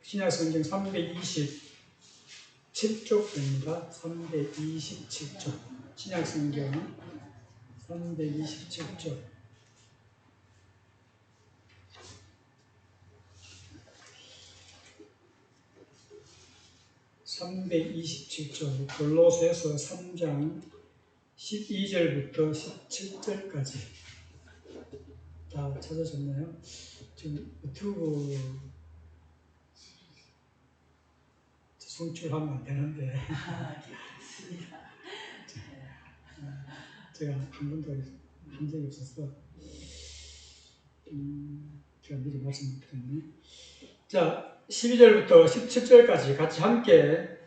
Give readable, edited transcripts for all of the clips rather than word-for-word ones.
신약성경 327쪽입니다. 327쪽. 신약성경 327쪽. 골로새서 3장 12절부터 17절까지 다 찾으셨나요? 지금 유튜브 송출하면 안 되는데 제가 한 번도 한 적이 없어서 제가 미리 말씀 못 드렸네. 자, 12절부터 17절까지 같이 함께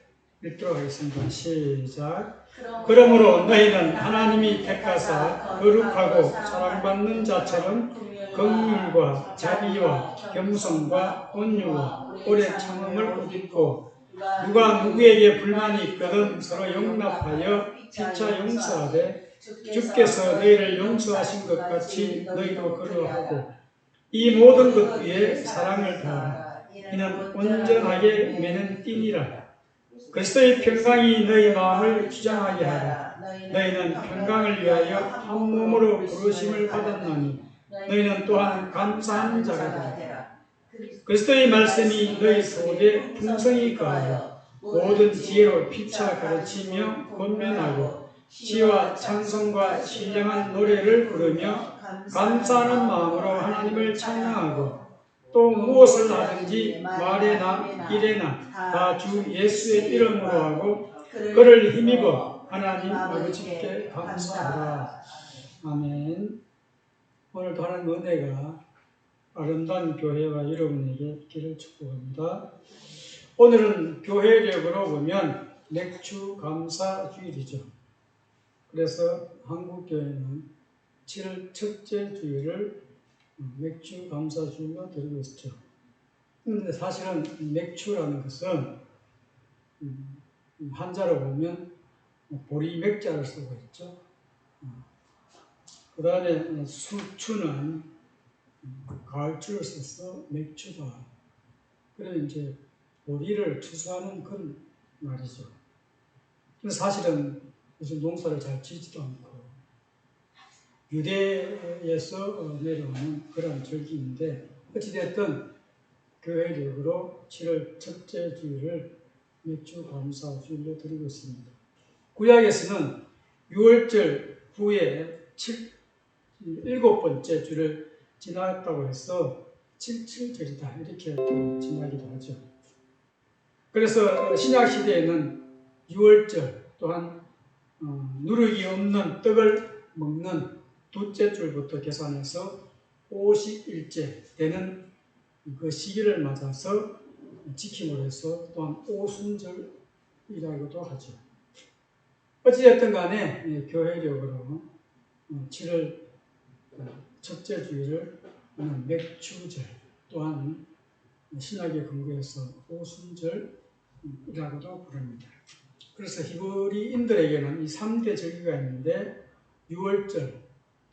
읽도록 하겠습니다. 시작. 그러므로 너희는 하나님이 택하사 거룩하고 사랑받는 자처럼 긍휼과 자비와 겸손과 온유와 오래 참음을 옷입고 누가 누구에게 불만이 있거든 서로 용납하여 피차 용서하되 주께서 너희를 용서하신 것 같이 너희도 그러하고 이 모든 것 위에 사랑을 더하라. 이는 온전하게 매는 띠니라. 그리스도의 평강이 너희 마음을 주장하게 하라. 너희는 평강을 위하여 한 몸으로 부르심을 받았나니 너희는 또한 감사하는 자가 되라. 그리스도의 말씀이 너희 속에 풍성히 거하여 모든 지혜로 피차 가르치며 권면하고 시와 찬송과 신령한 노래를 부르며 감사하는 마음으로 하나님을 찬양하고 또 무엇을 하든지 말에나 일에나 다 주 예수의 이름으로 하고 그를 힘입어 하나님 아버지께 감사하라. 아멘. 오늘도 하나님 은혜가 아름다운 교회와 여러분에게 있기를 축복합니다. 오늘은 교회력으로 보면 맥주 감사 주일이죠. 그래서 한국교회는 7월 첫째 주일을 맥주 감사 주일로 드리고 있죠. 그런데 사실은 맥주라는 것은 한자로 보면 보리맥자를 쓰고 있죠. 그 다음에 수추는 가을주를 써서 맥주다. 그래서 이제 보리를 추수하는 그런 말이죠. 근데 사실은 요즘 농사를 잘 지지도 않고 유대에서 내려오는 그런 절기인데 어찌됐든 교회력으로 7월 첫째 주일을 맥주 감사 주일로 드리고 있습니다. 구약에서는 6월절 후에 7번째 주를 지났다고 해서 77절이다 이렇게 지나기도 하죠. 그래서 신약시대에는 6월절 또한 누룩이 없는 떡을 먹는 둘째 줄부터 계산해서 50일째 되는 그 시기를 맞아서 지킴으로 해서 또한 오순절이라고도 하죠. 어찌됐든 간에 교회력으로 7월 첫째 주일을 맥주절 또한 신약에 근거해서 오순절이라고도 부릅니다. 그래서 히브리인들에게는 이 3대 절기가 있는데 6월절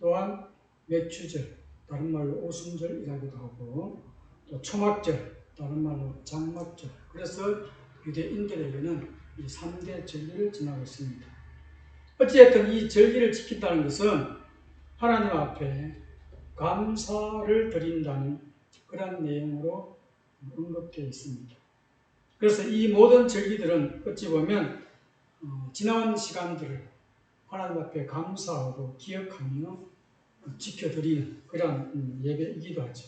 또한 맥주절 다른 말로 오순절이라고도 하고 또 초막절 다른 말로 장막절. 그래서 유대인들에게는 이 3대 절기를 지나고 있습니다. 어찌됐든 이 절기를 지킨다는 것은 하나님 앞에 감사를 드린다는 그런 내용으로 언급되어 있습니다. 그래서 이 모든 절기들은 어찌 보면 지나온 시간들을 하나님 앞에 감사하고 기억하며 지켜드리는 그런 예배이기도 하죠.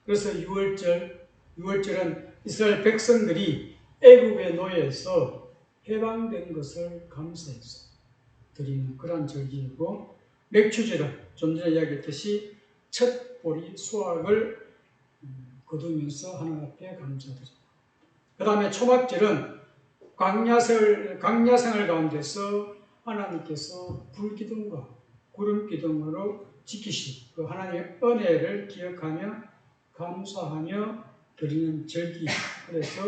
그래서 6월절은 이스라엘 백성들이 애굽의 노예에서 해방된 것을 감사해서 드리는 그런 절기이고, 맥주절은 좀 전에 이야기했듯이 첫 보리 수확을 거두면서 하나님 앞에 감사드립니다. 그 다음에 초막절은 광야생활 가운데서 하나님께서 불기둥과 구름기둥으로 지키신 그 하나님의 은혜를 기억하며 감사하며 드리는 절기. 그래서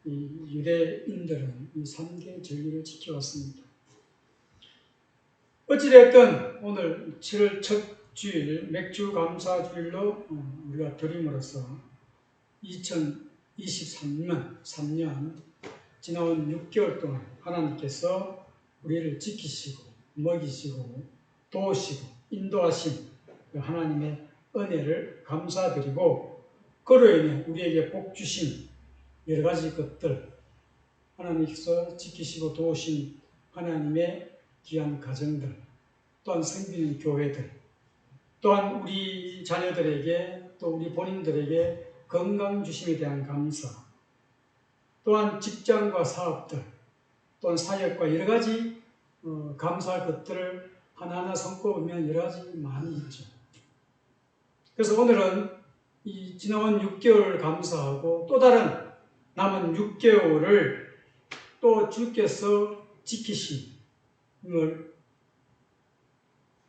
이 유대인들은 이 3대 절기를 지켜왔습니다. 어찌됐든 오늘 7월 첫 주일 맥주 감사 주일로 우리가 드림으로써 2023년 지나온 6개월 동안 하나님께서 우리를 지키시고 먹이시고 도우시고 인도하신 그 하나님의 은혜를 감사드리고 그로 인해 우리에게 복 주신 여러 가지 것들, 하나님께서 지키시고 도우신 하나님의 귀한 가정들, 또한 섬기는 교회들, 또한 우리 자녀들에게 또 우리 본인들에게 건강 주심에 대한 감사, 또한 직장과 사업들, 또한 사역과 여러 가지 감사할 것들을 하나하나 손꼽으면 여러 가지 많이 있죠. 그래서 오늘은 이 지나온 6개월 감사하고 또 다른 남은 6개월을 또 주께서 지키심을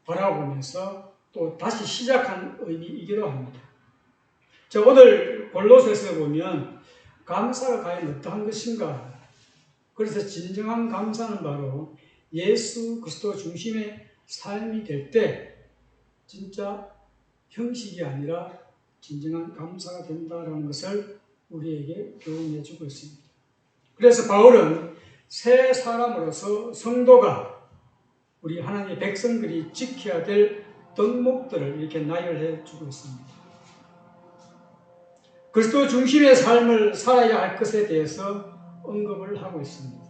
바라보면서 또 다시 시작한 의미이기도 합니다. 자, 오늘 골로새서에 보면 감사가 과연 어떠한 것인가? 그래서 진정한 감사는 바로 예수 그리스도 중심의 삶이 될 때 진짜 형식이 아니라 진정한 감사가 된다는 것을 우리에게 교훈해 주고 있습니다. 그래서 바울은 새 사람으로서 성도가 우리 하나님의 백성들이 지켜야 될 덕목들을 이렇게 나열해 주고 있습니다. 그리스도 중심의 삶을 살아야 할 것에 대해서 언급을 하고 있습니다.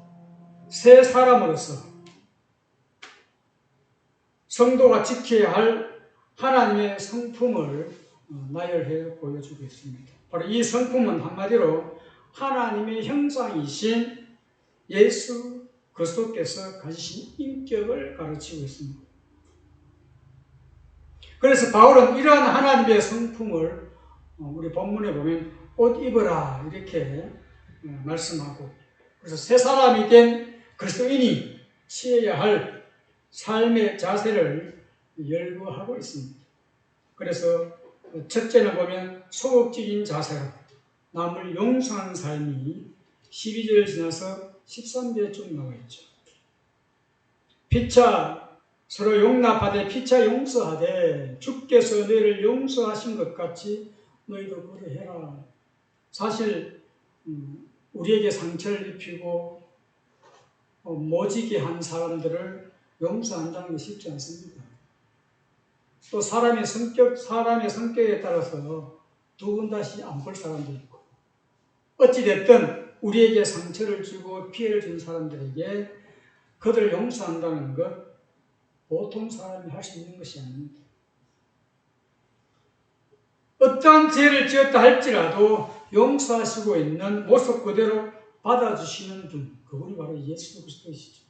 새 사람으로서 성도가 지켜야 할 하나님의 성품을 나열해 보여주고 있습니다. 바로 이 성품은 한마디로 하나님의 형상이신 예수 그리스도께서 가지신 인격을 가르치고 있습니다. 그래서 바울은 이러한 하나님의 성품을 우리 본문에 보면 옷 입어라 이렇게 말씀하고, 그래서 새 사람이 된 그리스도인이 취해야 할 삶의 자세를 열거하고 있습니다. 그래서 첫째는 보면 소극적인 자세로 남을 용서하는 삶이 12절 지나서 13절에 쭉 나와 있죠. 피차 서로 용납하되 피차 용서하되 주께서 너희를 용서하신 것 같이 너희도 그러해라. 사실 우리에게 상처를 입히고 모지게 한 사람들을 용서한다는 게 쉽지 않습니다. 또 사람의 성격에 따라서 두 번 다시 안 볼 사람도 있고, 어찌됐든 우리에게 상처를 주고 피해를 준 사람들에게 그들을 용서한다는 것 보통 사람이 할 수 있는 것이 아닙니다. 어떠한 죄를 지었다 할지라도 용서하시고 있는 모습 그대로 받아주시는 분, 그분이 바로 예수 그리스도이시죠.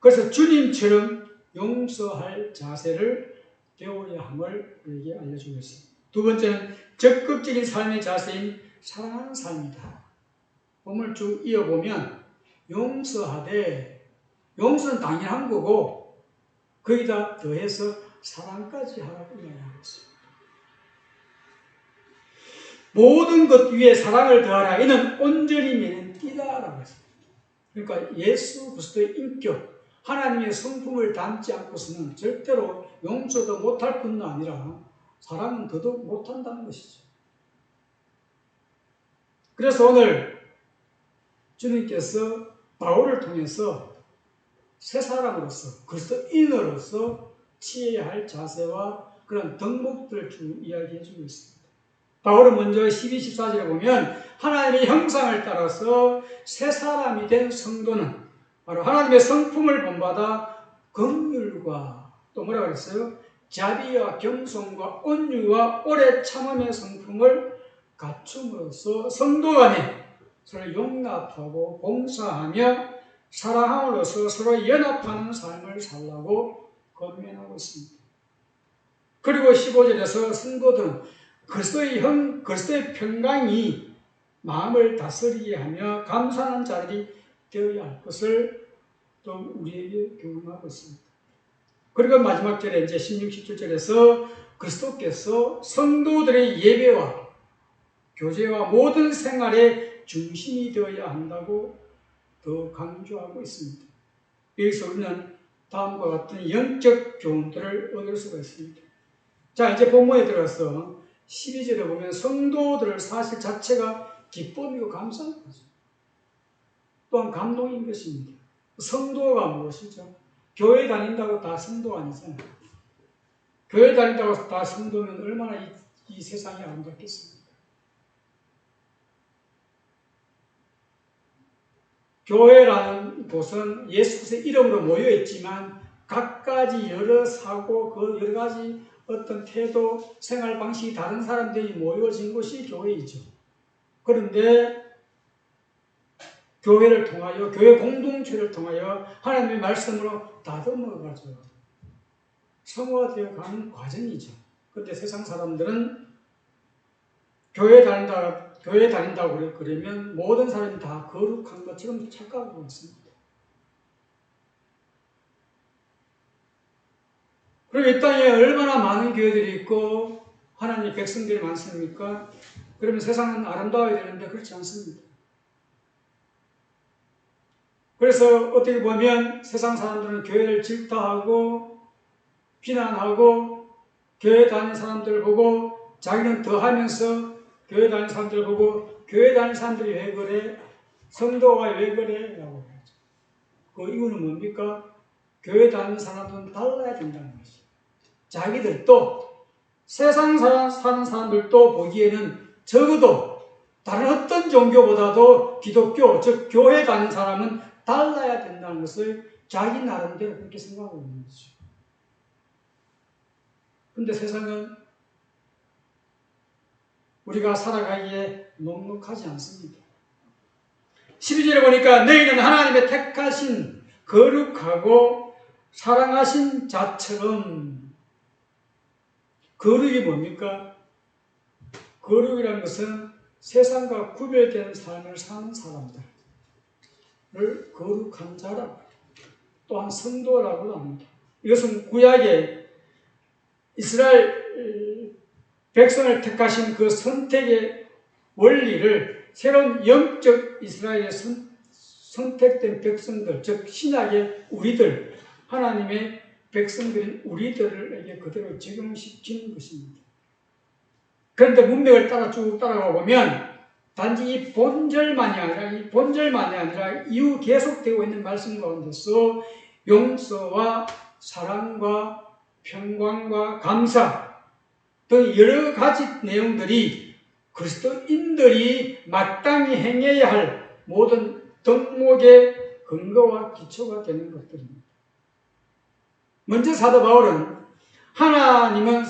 그래서 주님처럼 용서할 자세를 배워야 함을 우리에게 알려주고 있습니다. 두 번째는 적극적인 삶의 자세인 사랑하는 삶이다. 본문을 쭉 이어보면 용서하되, 용서는 당연한 거고 거기다 더해서 사랑까지 하라고 이야기하고 있습니다. 모든 것 위에 사랑을 더하라. 이는 온전히 맺는 띠다라고 했습니다. 그러니까 예수 그리스도의 인격, 하나님의 성품을 담지 않고서는 절대로 용서도 못할 뿐만 아니라 사랑은 더더욱 못한다는 것이죠. 그래서 오늘 주님께서 바울을 통해서 새 사람으로서 그리스도인으로서 취해야 할 자세와 그런 덕목들을 쭉 이야기해 주고 있습니다. 바울은 먼저 12, 14절에 보면 하나님의 형상을 따라서 새 사람이 된 성도는 바로 하나님의 성품을 본받아 긍휼과 또 뭐라고 그랬어요? 자비와 겸손과 온유와 오래 참음의 성품을 갖춤으로써 성도 간에 서로 용납하고 봉사하며 사랑함으로써 서로 연합하는 삶을 살라고 권면하고 있습니다. 그리고 15절에서 성도들은 그리스도의 평강이 마음을 다스리게 하며 감사하는 자들이 되어야 할 것을 또 우리에게 교훈하고 있습니다. 그리고 마지막 절에 이제 16, 17절에서 그리스도께서 성도들의 예배와 교제와 모든 생활의 중심이 되어야 한다고 더 강조하고 있습니다. 여기서 우리는 다음과 같은 영적 교훈들을 얻을 수가 있습니다. 자, 이제 본문에 들어서 12절에 보면 성도들 사실 자체가 기쁨이고 감사한 거죠. 또한 감동인 것입니다. 성도가 무엇이죠? 교회 다닌다고 다 성도 아니잖아요. 교회 다닌다고 다 성도면 얼마나 이 세상이 아름답겠습니까? 교회라는 곳은 예수의 이름으로 모여있지만 각가지 여러 사고, 그 여러 가지 어떤 태도, 생활 방식이 다른 사람들이 모여진 곳이 교회이죠. 그런데 교회를 통하여, 교회 공동체를 통하여 하나님의 말씀으로 다듬어가지고 성화되어 가는 과정이죠. 그런데 세상 사람들은 교회 다닌다고 그러면 모든 사람이 다 거룩한 것처럼 착각하고 있습니다. 그리고 이 땅에 얼마나 많은 교회들이 있고 하나님의 백성들이 많습니까? 그러면 세상은 아름다워야 되는데 그렇지 않습니다. 그래서 어떻게 보면 세상 사람들은 교회를 질타하고 비난하고 교회 다니는 사람들을 보고 자기는 더 하면서 교회 다니는 사람들을 보고 교회 다니는 사람들이 왜 그래? 성도가 왜 그래? 라고 하죠. 그 이유는 뭡니까? 교회 다니는 사람들은 달라야 된다는 것이죠. 자기들도 세상 사는 사람들도 보기에는 적어도 다른 어떤 종교보다도 기독교, 즉 교회 다니는 사람은 달라야 된다는 것을 자기 나름대로 그렇게 생각하고 있는 거죠. 그런데 세상은 우리가 살아가기에 녹록하지 않습니다. 12절에 보니까 너희는 하나님의 택하신 거룩하고 사랑하신 자처럼. 거룩이 뭡니까? 거룩이라는 것은 세상과 구별된 삶을 사는 사람들을 거룩한 자라고, 또한 성도라고도 합니다. 이것은 구약의 이스라엘 백성을 택하신 그 선택의 원리를 새로운 영적 이스라엘의 선택된 백성들, 즉 신약의 우리들, 하나님의 백성들인 우리들에게 그대로 적용시키는 것입니다. 그런데 문맥을 쭉 따라가 보면 단지 이 본절만이 아니라 이후 계속되고 있는 말씀 가운데서 용서와 사랑과 평강과 감사 등 여러 가지 내용들이 그리스도인들이 마땅히 행해야 할 모든 덕목의 근거와 기초가 되는 것들입니다. 먼저 사도 바울은 하나님은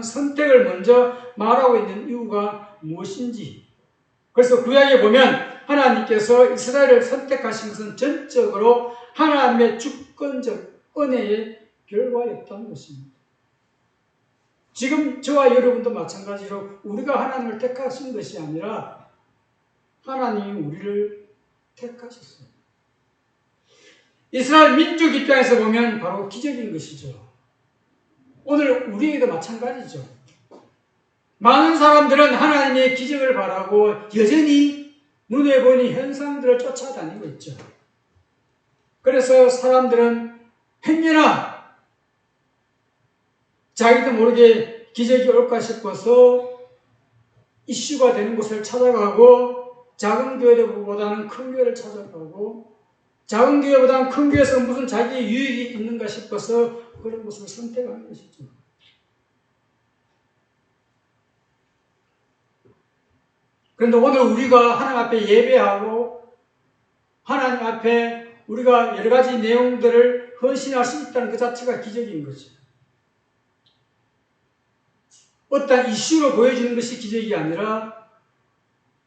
선택을 먼저 말하고 있는 이유가 무엇인지, 그래서 구약에 보면 하나님께서 이스라엘을 선택하신 것은 전적으로 하나님의 주권적 은혜의 결과였다는 것입니다. 지금 저와 여러분도 마찬가지로 우리가 하나님을 택하신 것이 아니라 하나님이 우리를 택하셨어요. 이스라엘 민족 입장에서 보면 바로 기적인 것이죠. 오늘 우리에게도 마찬가지죠. 많은 사람들은 하나님의 기적을 바라고 여전히 눈에 보이는 현상들을 쫓아다니고 있죠. 그래서 사람들은 행여나 자기도 모르게 기적이 올까 싶어서 이슈가 되는 곳을 찾아가고, 작은 교회보다는 큰 교회를 찾아가고, 작은 교회보다는 큰 교회에서 무슨 자기의 유익이 있는가 싶어서 그런 곳을 선택하는 것이죠. 그런데 오늘 우리가 하나님 앞에 예배하고 하나님 앞에 우리가 여러 가지 내용들을 헌신할 수 있다는 그 자체가 기적인 거죠. 어떤 이슈로 보여주는 것이 기적이 아니라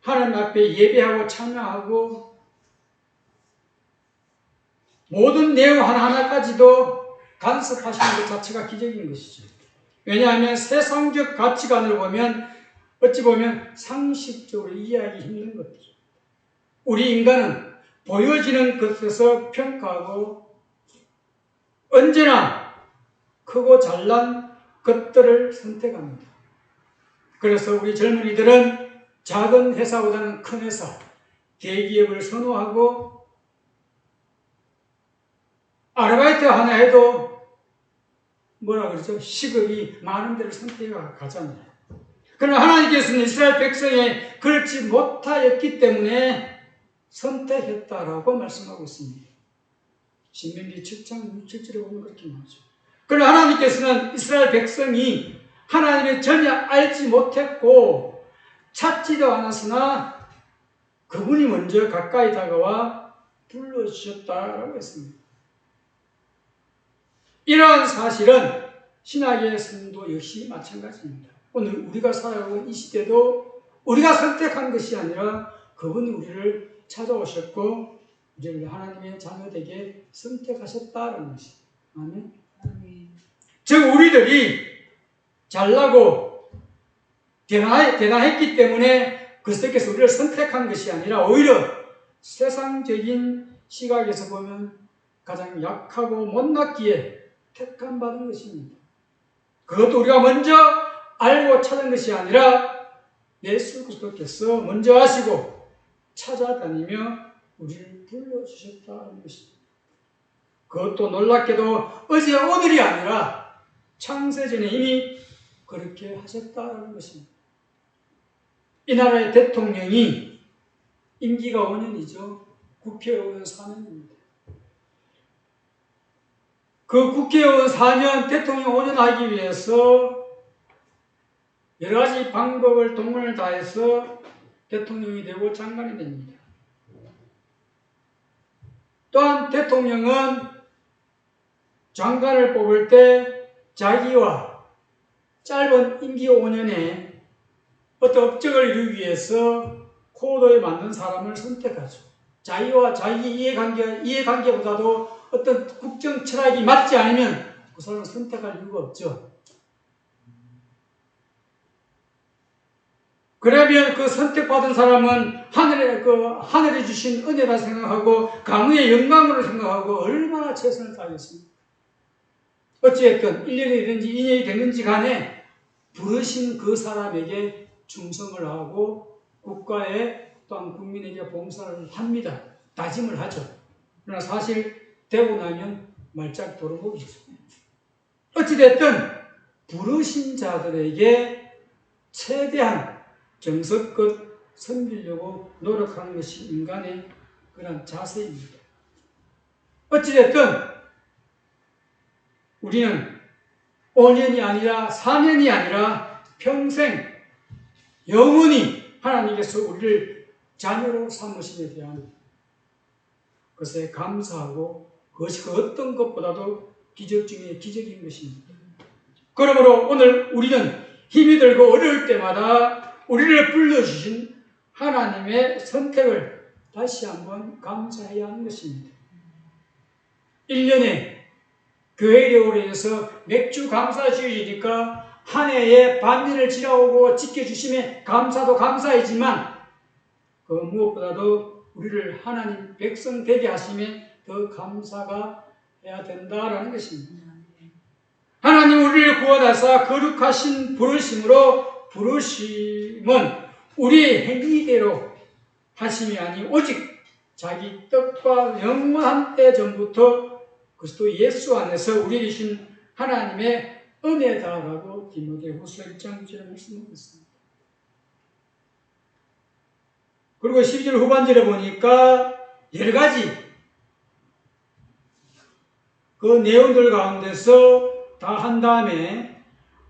하나님 앞에 예배하고 찬양하고 모든 내용 하나하나까지도 간섭하시는 것 자체가 기적인 것이죠. 왜냐하면 세상적 가치관을 보면 어찌 보면 상식적으로 이해하기 힘든 것들. 우리 인간은 보여지는 것에서 평가하고 언제나 크고 잘난 것들을 선택합니다. 그래서 우리 젊은이들은 작은 회사보다는 큰 회사, 대기업을 선호하고 아르바이트 하나 해도 뭐라 그러죠? 시급이 많은 데를 선택해 가잖아요. 그러나 하나님께서는 이스라엘 백성에 그렇지 못하였기 때문에 선택했다라고 말씀하고 있습니다. 신명기 7장 7절에 보면 그렇게 나오죠. 그러나 하나님께서는 이스라엘 백성이 하나님을 전혀 알지 못했고 찾지도 않았으나 그분이 먼저 가까이 다가와 불러주셨다라고 했습니다. 이러한 사실은 신학의 성도 역시 마찬가지입니다. 오늘 우리가 살아가고 있는 이 시대도 우리가 선택한 것이 아니라 그분이 우리를 찾아오셨고 우리를 하나님의 자녀되게 선택하셨다는 것입니다. 아멘. 즉 우리들이 잘나고 대단했기 때문에 그리스도께서 우리를 선택한 것이 아니라 오히려 세상적인 시각에서 보면 가장 약하고 못났기에 택함받은 것입니다. 그것도 우리가 먼저 알고 찾은 것이 아니라 예수 그리스도께서 먼저 하시고 찾아다니며 우리를 불러주셨다는 것입니다. 그것도 놀랍게도 어제 오늘이 아니라 창세전에 이미 그렇게 하셨다는 것입니다. 이 나라의 대통령이 임기가 5년이죠. 국회의원 4년입니다. 그 국회의원 4년, 대통령 5년 하기 위해서 여러 가지 방법을 동원을 다해서 대통령이 되고 장관이 됩니다. 또한 대통령은 장관을 뽑을 때 자기와 짧은 임기 5년에 어떤 업적을 이루기 위해서 코드에 맞는 사람을 선택하죠. 자기와 자기 이해관계보다도 어떤 국정 철학이 맞지 않으면 그 사람을 선택할 이유가 없죠. 그러면 그 선택받은 사람은 하늘에 주신 은혜라 생각하고 강의의 영광으로 생각하고 얼마나 최선을 다하겠습니까? 어찌됐든 1년이 됐는지 2년이 됐는지 간에 부르신 그 사람에게 충성을 하고 국가에 또한 국민에게 봉사를 합니다. 다짐을 하죠. 그러나 사실 되고 나면 말짝 도루묵이죠. 어찌됐든 부르신 자들에게 최대한 정성껏 섬기려고 노력하는 것이 인간의 그런 자세입니다. 어찌됐든 우리는 5년이 아니라 4년이 아니라 평생 영원히 하나님께서 우리를 자녀로 삼으심에 대한 것에 감사하고 그것이 그 어떤 것보다도 기적 중에 기적인 것입니다. 그러므로 오늘 우리는 힘이 들고 어려울 때마다 우리를 불러주신 하나님의 선택을 다시 한번 감사해야 하는 것입니다. 1년에 교회력으로 인해서 맥주 감사 주일이니까 한 해에 반년을 지나오고 지켜주심에 감사도 감사이지만 그 무엇보다도 우리를 하나님 백성 되게 하심에 더 감사가 해야 된다라는 것입니다. 하나님 우리를 구원하사 거룩하신 부르심으로 부르심은 우리의 행위대로 하심이 아니 오직 자기 뜻과 영원한 때 전부터 그리스도 예수 안에서 우리에게 주신 하나님의 은혜다라고 디모데후서 1장 1절에 말씀하고 있습니다. 그리고 12절 후반절에 보니까 여러 가지 그 내용들 가운데서 다 한 다음에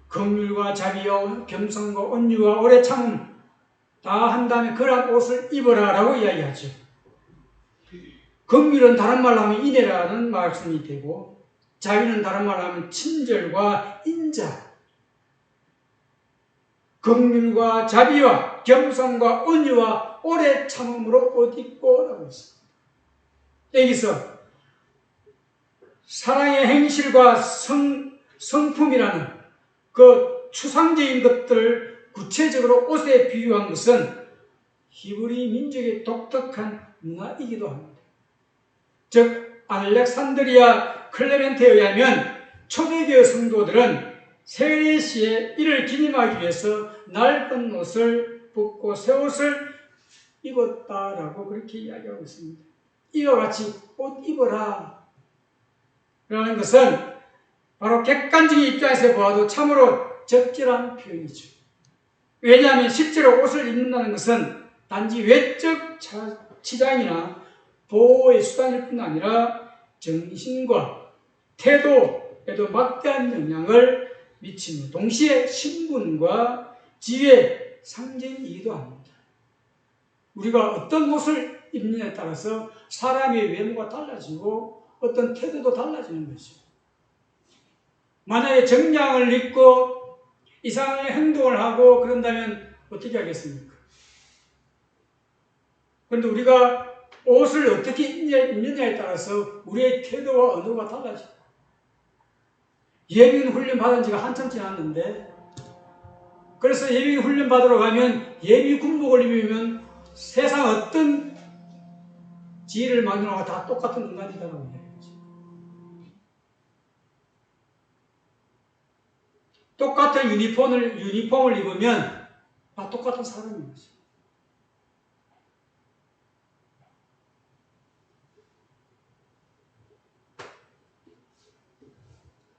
긍휼과 자비와 겸손과 온유와 오래 참음 다 한 다음에 그러한 옷을 입어라라고 이야기하죠. 긍휼은 다른 말로 하면 인애라는 말씀이 되고 자비는 다른 말로 하면 친절과 인자, 긍휼과 자비와 겸손과 온유와 오래 참음으로 옷 입고 라고 했습니다. 여기서 사랑의 행실과 성품이라는 그 추상적인 것들을 구체적으로 옷에 비유한 것은 히브리 민족의 독특한 문화이기도 합니다. 즉 알렉산드리아 클레멘트에 의하면 초대교회 성도들은 세례 시에 이를 기념하기 위해서 낡은 옷을 벗고 새 옷을 입었다라고 그렇게 이야기하고 있습니다. 이와 같이 옷 입어라 라는 것은 바로 객관적인 입장에서 보아도 참으로 적절한 표현이죠. 왜냐하면 실제로 옷을 입는다는 것은 단지 외적 치장이나 보호의 수단일 뿐 아니라 정신과 태도에도 막대한 영향을 미치며 동시에 신분과 지위의 상징이기도 합니다. 우리가 어떤 옷을 입느냐에 따라서 사람의 외모가 달라지고 어떤 태도도 달라지는 것이죠. 만약에 정장을 입고 이상한 행동을 하고 그런다면 어떻게 하겠습니까? 그런데 우리가 옷을 어떻게 입느냐에 따라서 우리의 태도와 언어가 달라져요. 예비군 훈련 받은 지가 한참 지났는데, 그래서 예비군 훈련 받으러 가면 예비 군복을 입으면 세상 어떤 지위를 만들어가 다 똑같은 인간이다라고 얘기하죠. 똑같은 유니폼을 입으면 다 똑같은 사람인 거죠.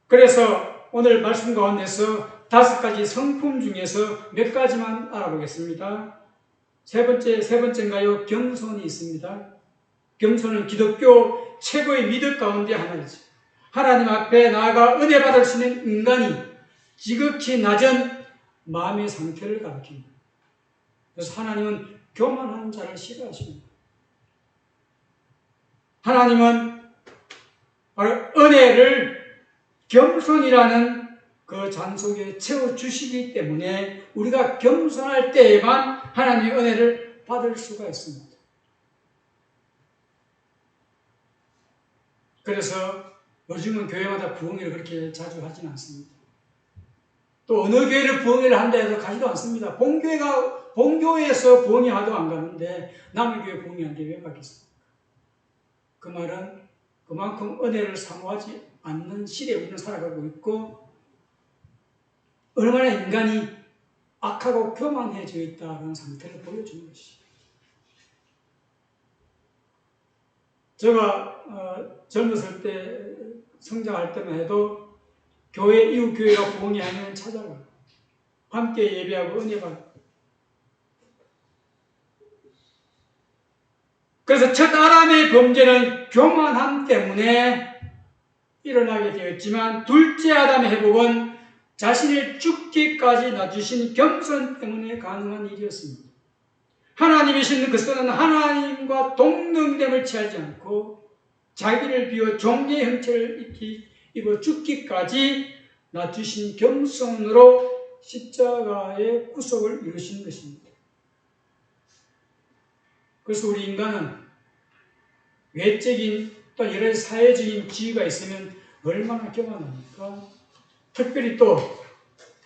그래서 오늘 말씀 가운데서 5가지 성품 중에서 몇 가지만 알아보겠습니다. 세 번째인가요? 겸손이 있습니다. 겸손은 기독교 최고의 미덕 가운데 하나이죠. 하나님 앞에 나아가 은혜 받을 수 있는 인간이 지극히 낮은 마음의 상태를 가리킵니다. 그래서 하나님은 교만한 자를 싫어하십니다. 하나님은 바로 은혜를 겸손이라는 그 잔 속에 채워주시기 때문에 우리가 겸손할 때에만 하나님의 은혜를 받을 수가 있습니다. 그래서 요즘은 교회마다 부흥회를 그렇게 자주 하지는 않습니다. 또 어느 교회를 부흥회를 한다 해서 가지도 않습니다. 본교회에서 부흥회 하도 안 가는데 남의 교회 부흥회한테 왜 가겠습니까? 그 말은 그만큼 은혜를 사모하지 않는 시대에 우리는 살아가고 있고 얼마나 인간이 악하고 교만해져 있다는 상태를 보여주는 것이죠. 제가 젊었을 때 성장할 때만 해도 이웃 교회가 부흥회 하면 찾아가 함께 예배하고 은혜 받고 그래서 첫 아담의 범죄는 교만함 때문에 일어나게 되었지만 둘째 아담의 회복은 자신을 죽기까지 낮추신 겸손 때문에 가능한 일이었습니다. 하나님이신 그리스도는 하나님과 동등됨을 취하지 않고 자기를 비워 종의 형체를 입어 죽기까지 낮추신 겸손으로 십자가의 구속을 이루신 것입니다. 그래서 우리 인간은 외적인 또 여러 가지 사회적인 지위가 있으면 얼마나 교만합니까? 특별히 또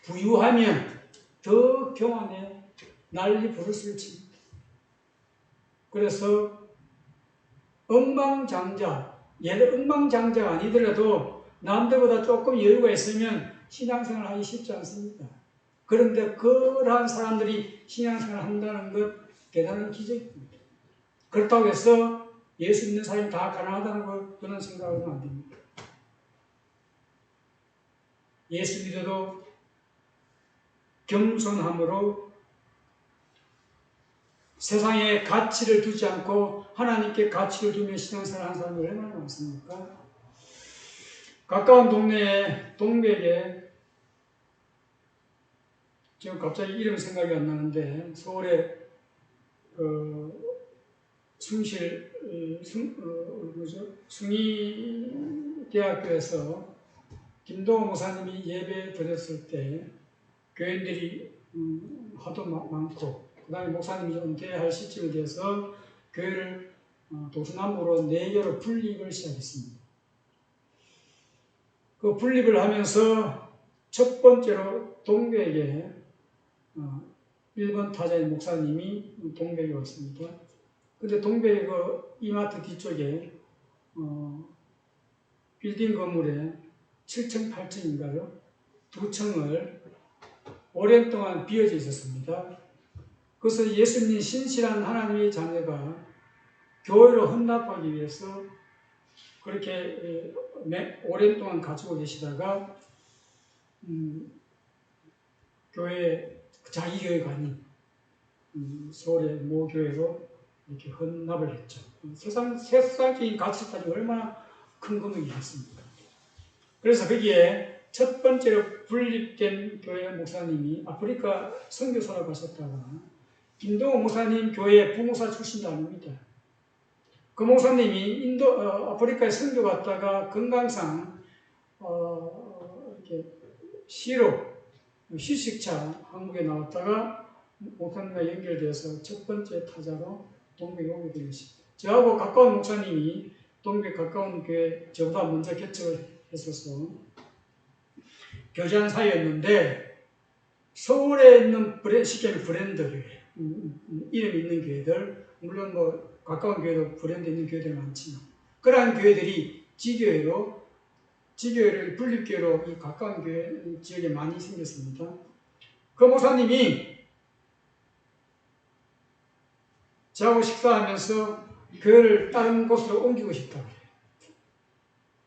부유하면 더 교만해 난리 부르스를 칩니다. 그래서 엉망장자가 아니더라도 남들보다 조금 여유가 있으면 신앙생활 하기 쉽지 않습니다. 그런데 그러한 사람들이 신앙생활 한다는 것 대단한 기적입니다. 그렇다고 해서 예수 믿는 사람이 다 가난하다는 거 그런 생각하면 안 됩니다. 예수 믿어도 겸손함으로 세상에 가치를 두지 않고 하나님께 가치를 두며 신앙생활 하는 사람이 얼마나 많습니까? 가까운 동네에 동백에 지금 갑자기 이름이 생각이 안 나는데 서울에 숭의대학교에서 김동호 목사님이 예배 드렸을 때 교인들이 하도 많고 그 다음에 목사님이 은퇴할 시점에 대해서 교회를 동서남북으로 4개로 분립을 시작했습니다. 그 분립을 하면서 첫 번째로 동백에 1번 타자의 목사님이 동백에 왔습니다. 근데 동백에 그 이마트 뒤쪽에 빌딩 건물에 7층, 8층인가요? 2층을 오랜 동안 비어져 있었습니다. 그래서 예수님 신실한 하나님의 자녀가 교회로 헌납하기 위해서 그렇게 오랜 동안 가지고 계시다가 교회 자기 교회가 아닌 서울의 모 교회로 이렇게 헌납을 했죠. 세상적인 가치 따지면 얼마나 큰 금액이겠습니까? 그래서 거기에 첫 번째로 분립된 교회 목사님이 아프리카 선교사로 가셨다가 김동호 목사님 교회 부목사 출신도 아닙니다. 그 목사님이 아프리카에 선교 갔다가 건강상 이렇게 시로 휴식차 한국에 나왔다가 목사님과 연결돼서 첫 번째 타자로 동백에 오게 된 것입니다. 저하고 가까운 목사님이 동백 가까운 교회 저보다 먼저 개척을 했어서 교제한 사이였는데 서울에 있는 쉽게 브랜드 교회, 이름이 있는 교회들, 물론 뭐 가까운 교회도 브랜드 있는 교회들 많지만 그러한 교회들이 지교회를 분립교회로 이 가까운 교회 지역에 많이 생겼습니다. 그 목사님이 저하고 식사하면서 교회를 다른 곳으로 옮기고 싶다고 해요.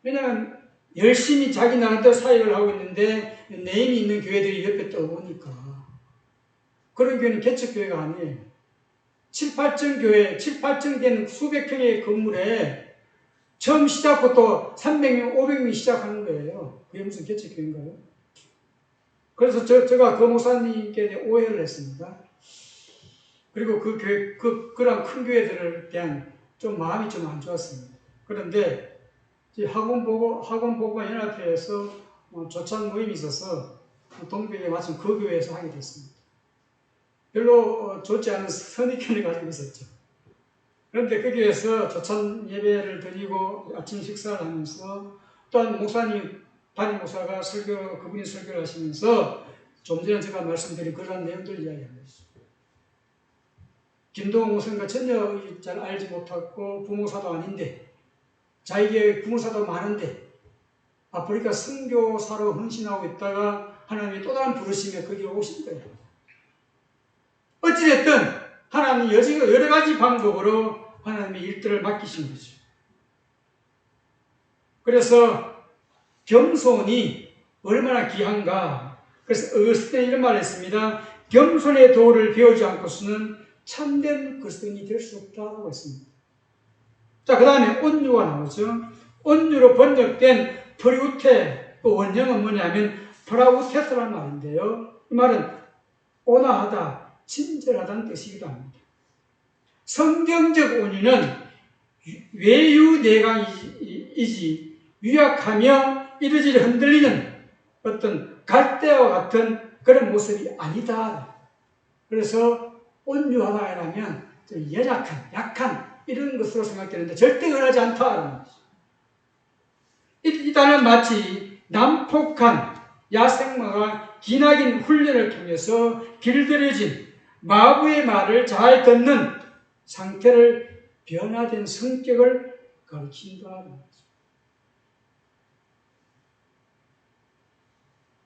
왜냐하면 열심히 자기 나름대로 사역을 하고 있는데 네임이 있는 교회들이 옆에 떠오르니까 그런 교회는 개척교회가 아니에요. 7, 8층 되는 수백 평의 건물에 처음 시작부터 300명, 500명이 시작하는 거예요. 그게 무슨 개척교회인가요? 그래서 제가 그 목사님께 오해를 했습니다. 그리고 그런 큰 교회들에 대한 좀 마음이 좀 안 좋았습니다. 그런데 학원보고관 연합회에서 조찬 모임이 있어서 동백에 마침 그 교회에서 하게 됐습니다. 별로 좋지 않은 선입견을 가지고 있었죠. 그런데 그 교회에서 조찬 예배를 드리고 아침 식사를 하면서 또한 목사님, 담임 목사가 그분이 설교를 하시면서 좀 전에 제가 말씀드린 그런 내용들을 이야기합니다. 김동호 목사님과 전혀 잘 알지 못하고 부목사도 아닌데 자기의 부목사도 많은데 아프리카 선교사로 헌신하고 있다가 하나님이 또 다른 부르심에 거기로 오신 거예요. 어찌됐든 하나님이 여러 가지 방법으로 하나님의 일들을 맡기신 거죠. 그래서 겸손이 얼마나 귀한가. 그래서 어거스틴이 이런 말을 했습니다. 겸손의 도를 배우지 않고서는 참된 그리스도인이 될 수 없다고 했습니다. 자, 그 다음에 온유가 나오죠. 온유로 번역된 프리우테, 그 원형은 뭐냐면 프라우테스라는 말인데요. 이 말은 온화하다, 친절하다는 뜻이기도 합니다. 성경적 온유는 외유내강이지 유약하며 이리저리 흔들리는 어떤 갈대와 같은 그런 모습이 아니다. 그래서 온유하다라면 좀 약한 이런 것으로 생각되는데 절대 그러지 않다. 이 단어는 마치 난폭한 야생마가 기나긴 훈련을 통해서 길들여진 마부의 말을 잘 듣는 상태를 변화된 성격을 가리킨다.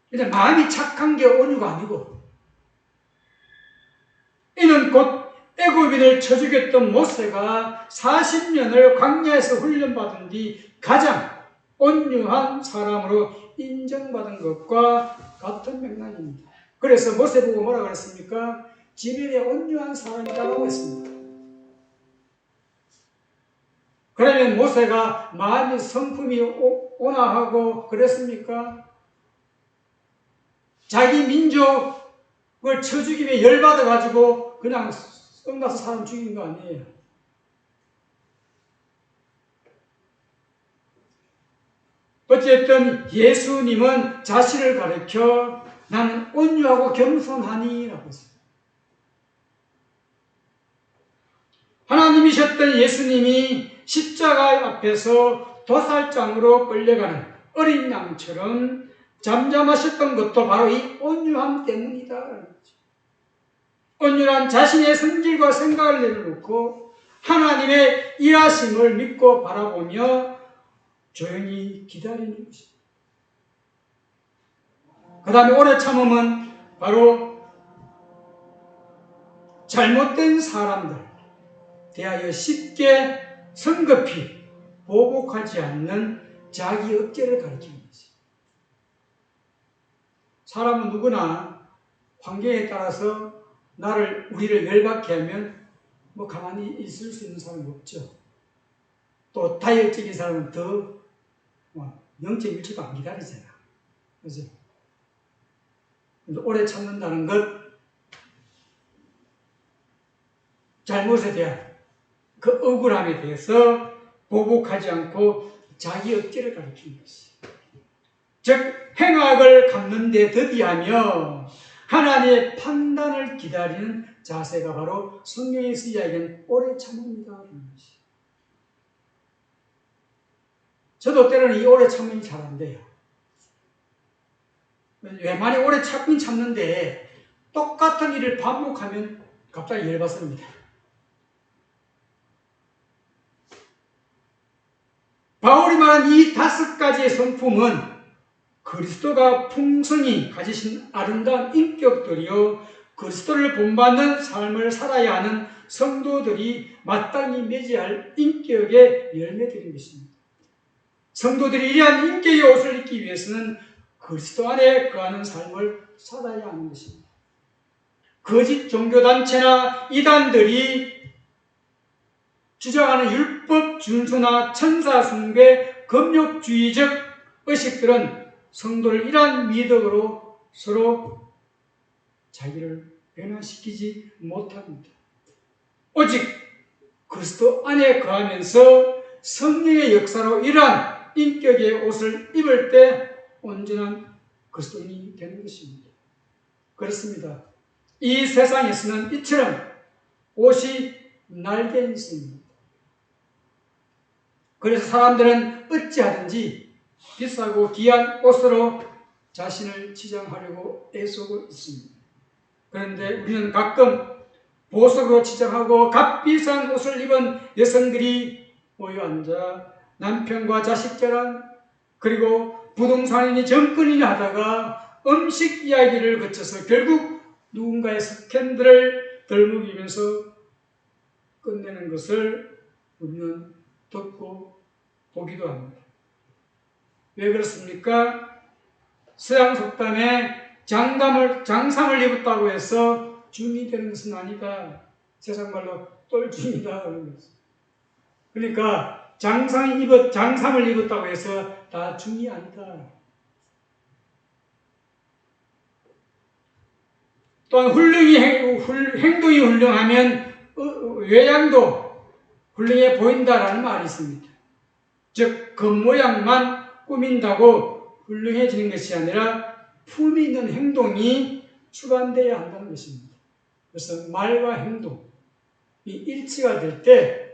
근데 마음이 착한 게 온유가 아니고 이는 곧 애굽인을 쳐 죽였던 모세가 40년을 광야에서 훈련받은 뒤 가장 온유한 사람으로 인정받은 것과 같은 맥락입니다. 그래서 모세 보고 뭐라고 했습니까? 지면에 온유한 사람이라고 했습니다. 그러면 모세가 마음이 성품이 온화하고 그랬습니까? 자기 민족을 쳐 죽이며 열받아가지고 그냥 썩나서 사람 죽인 거 아니에요. 어쨌든 예수님은 자신을 가리켜 나는 온유하고 겸손하니 라고 했습니다. 하나님이셨던 예수님이 십자가 앞에서 도살장으로 끌려가는 어린 양처럼 잠잠하셨던 것도 바로 이 온유함 때문이다. 온유란 자신의 성질과 생각을 내려놓고 하나님의 일하심을 믿고 바라보며 조용히 기다리는 것입니다. 그 다음에 오래 참음은 바로 잘못된 사람들 대하여 쉽게 성급히 보복하지 않는 자기 억제를 가르치는 것이죠. 사람은 누구나 환경에 따라서 우리를 열받게 하면 뭐 가만히 있을 수 있는 사람은 없죠. 또 다혈적인 사람은 더 영적 일치도 안 기다리잖아. 그죠? 오래 참는다는 것, 잘못에 대한 그 억울함에 대해서 보복하지 않고 자기 억제를 가르치는 것이. 즉, 행악을 갚는 데 더디하며 하나님의 판단을 기다리는 자세가 바로 성령에서 이야기하는 오래 참음이다. 저도 때로는 이 오래 참음이 잘 안 돼요. 왜 많이 오래 참긴 참는데 똑같은 일을 반복하면 갑자기 열받습니다. 바울이 말한 이 5가지의 성품은 그리스도가 풍성히 가지신 아름다운 인격들이요, 그리스도를 본받는 삶을 살아야 하는 성도들이 마땅히 매지할 인격의 열매들인 것입니다. 성도들이 이러한 인격의 옷을 입기 위해서는 그리스도 안에 거하는 삶을 살아야 하는 것입니다. 거짓 종교단체나 이단들이 주장하는 율법 준수나 천사 숭배, 금욕주의적 의식들은 성도를 이러한 미덕으로 서로 자기를 변화시키지 못합니다. 오직 그리스도 안에 거하면서 성령의 역사로 이러한 인격의 옷을 입을 때 온전한 그리스도인이 되는 것입니다. 그렇습니다. 이 세상에서는 이처럼 옷이 날개인 것입니다. 그래서 사람들은 어찌하든지 비싸고 귀한 옷으로 자신을 치장하려고 애쓰고 있습니다. 그런데 우리는 가끔 보석으로 치장하고 값비싼 옷을 입은 여성들이 모여 앉아 남편과 자식 자랑, 그리고 부동산이니 정권이니 하다가 음식 이야기를 거쳐서 결국 누군가의 스캔들을 덜먹이면서 끝내는 것을 우리는 듣고 보기도 합니다. 왜 그렇습니까? 서양 속담에 장상을 입었다고 해서 중이 되는 것은 아니다. 세상 말로 똘중이다. 그러니까 장상을 입었다고 해서 다 중이 아니다. 또한 행동이 훌륭하면 외양도 훌륭해 보인다라는 말이 있습니다. 즉, 겉모양만 꾸민다고 훌륭해지는 것이 아니라 품이 있는 행동이 수반되어야 한다는 것입니다. 그래서 말과 행동이 일치가 될 때